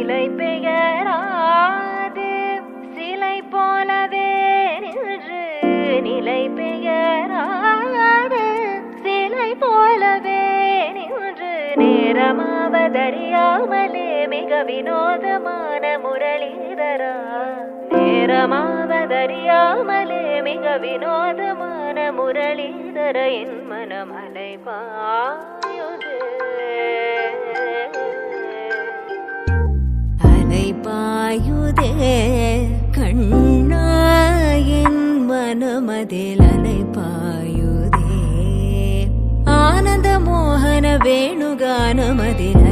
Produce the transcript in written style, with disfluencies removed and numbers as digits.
நிலை பெயராது சிலை போலவே நின்று நிலை பெயராது சிலை போலவே நின்று நேரமாவதறியாமலே மிக வினோதமான முரளிதரா நேரமாவதறியாமலே மிக வினோதமான முரளிதர என் மனம் அலைபாயுதே அலைபாயுதே கண்ணா என் மனமதில் அலைபாயுதே ஆனந்த மோகன வேணுகானமதில்